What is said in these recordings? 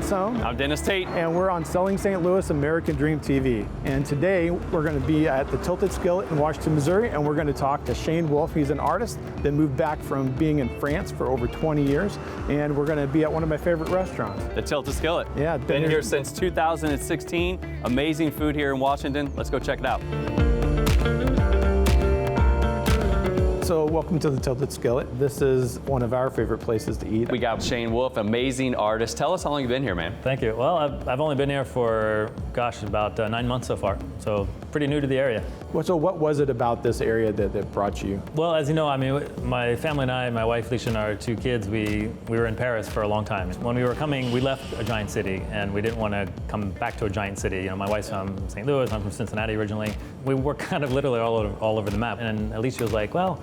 Sohn. I'm Dennis Tate. And we're on Selling St. Louis American Dream TV. And today we're going to be at the Tilted Skillet in Washington, Missouri, and we're going to talk to Shane Wolf. He's an artist that moved back from being in France for over 20 years. And we're going to be at one of my favorite restaurants. The Tilted Skillet. Yeah. Been here since 2016. Amazing food here in Washington. Let's go check it out. So welcome to the Tilted Skillet. This is one of our favorite places to eat. We got Shane Wolf, amazing artist. Tell us how long you've been here, man. Thank you. Well, I've only been here for, about 9 months so far. So pretty new to the area. So what was it about this area that brought you? Well, as you know, I mean, my family and I, my wife Alicia and our 2 kids, we were in Paris for a long time. When we were coming, we left a giant city and we didn't want to come back to a giant city. You know, my wife's from St. Louis, I'm from Cincinnati originally. We were kind of literally all over the map. And Alicia was like, well,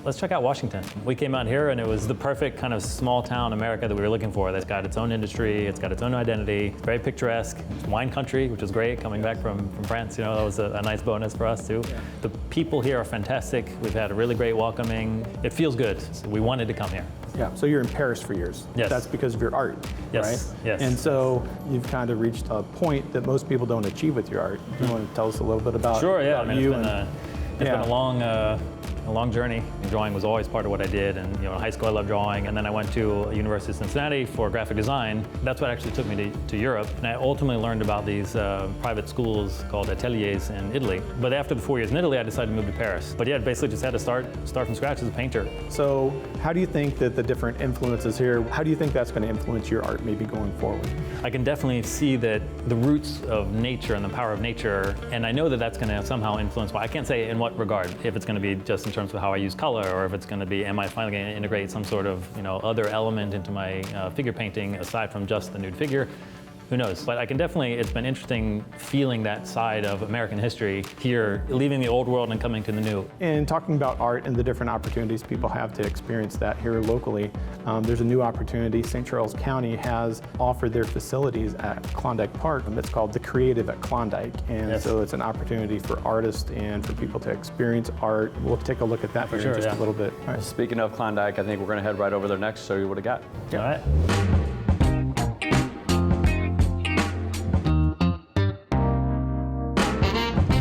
let's check out Washington. We came out here and it was the perfect kind of small town America that we were looking for. That's got its own industry, it's got its own identity, it's very picturesque. It's wine country, which is great, coming back from France, you know, that was a nice bonus for us too. Yeah. The people here are fantastic. We've had a really great welcoming. It feels good. So we wanted to come here. Yeah, so you're in Paris for years. Yes. That's because of your art, yes. right? Yes. And so you've kind of reached a point that most people don't achieve with your art. Do you want to tell us a little bit about Sure, yeah. I mean, you? It's been a long journey. Drawing was always part of what I did, and in high school I loved drawing, and then I went to University of Cincinnati for graphic design. That's what actually took me to Europe, and I ultimately learned about these private schools called ateliers in Italy. But after the 4 years in Italy, I decided to move to Paris. But yeah, basically just had to start from scratch as a painter. So how do you think that the different influences here, how do you think that's going to influence your art maybe going forward? I can definitely see that the roots of nature and the power of nature, and I know that that's going to somehow influence, I can't say in what regard, if it's going to be just in terms of how I use color, or if it's going to be, am I finally going to integrate some sort of other element into my figure painting aside from just the nude figure. Who knows? But I can definitely, it's been interesting feeling that side of American history here, leaving the old world and coming to the new. And talking about art and the different opportunities people have to experience that here locally, there's a new opportunity. St. Charles County has offered their facilities at Klondike Park. It's called The Creative at Klondike. And yes. So it's an opportunity for artists and for people to experience art. We'll take a look at that here in just a little bit. All right. Speaking of Klondike, I think we're going to head right over there next, show you what it got. Yeah. All right.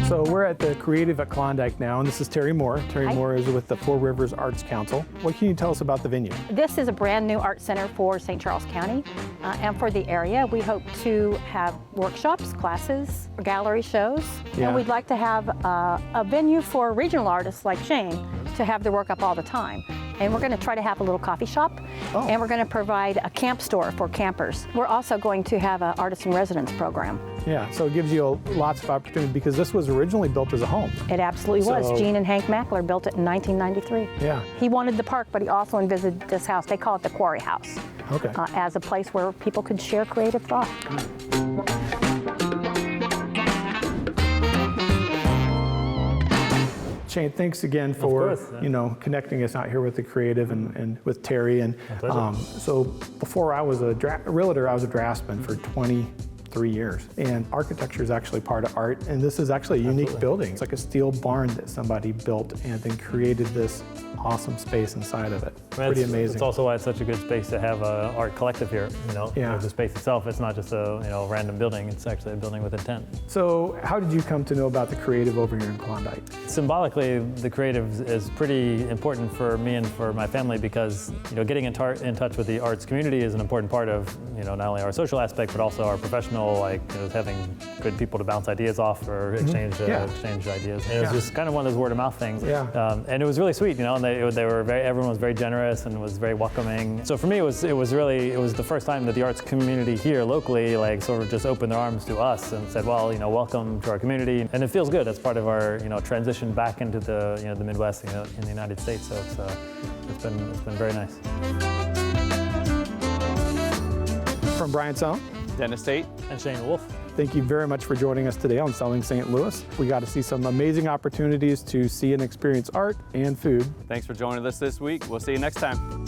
So we're at the Creative at Klondike now, and this is Terry Moore. Terry Hi. Moore is with the Four Rivers Arts Council. What can you tell us about the venue? This is a brand new art center for St. Charles County and for the area. We hope to have workshops, classes, gallery shows, Yeah. and we'd like to have a venue for regional artists like Shane to have their work up all the time. And we're going to try to have a little coffee shop, and we're going to provide a camp store for campers. We're also going to have an artist in residence program. Yeah, so it gives you lots of opportunity because this was originally built as a home. It absolutely was. So- Gene and Hank Mackler built it in 1993. Yeah. He wanted the park, but he also envisioned this house. They call it the Quarry House. Okay. As a place where people could share creative thought. Shane, thanks again for course, yeah. Connecting us out here with the Creative and with Terry. And so before I was a realtor, I was a draftsman for 23 years. And architecture is actually part of art. And this is actually a unique building. It's like a steel barn that somebody built and then created this awesome space inside of it. Pretty amazing. It's also why it's such a good space to have an art collective here. Yeah. The space itself, it's not just a random building. It's actually a building with intent. So how did you come to know about the Creative over here in Klondike? Symbolically, the Creative is pretty important for me and for my family because getting in touch with the arts community is an important part of not only our social aspect but also our professional, having good people to bounce ideas off or exchange ideas. And it was just kind of one of those word of mouth things. Yeah. And it was really sweet, and everyone was very generous and was very welcoming. So for me, it was the first time that the arts community here locally sort of just opened their arms to us and said, well, welcome to our community. And it feels good. That's part of our transition back into the Midwest in the United States. So it's been very nice. From Brian Sohn, Dennis Tate, and Shane Wolf. thank you very much for joining us today on Selling St. Louis. We got to see some amazing opportunities to see and experience art and food. thanks for joining us this week. We'll see you next time.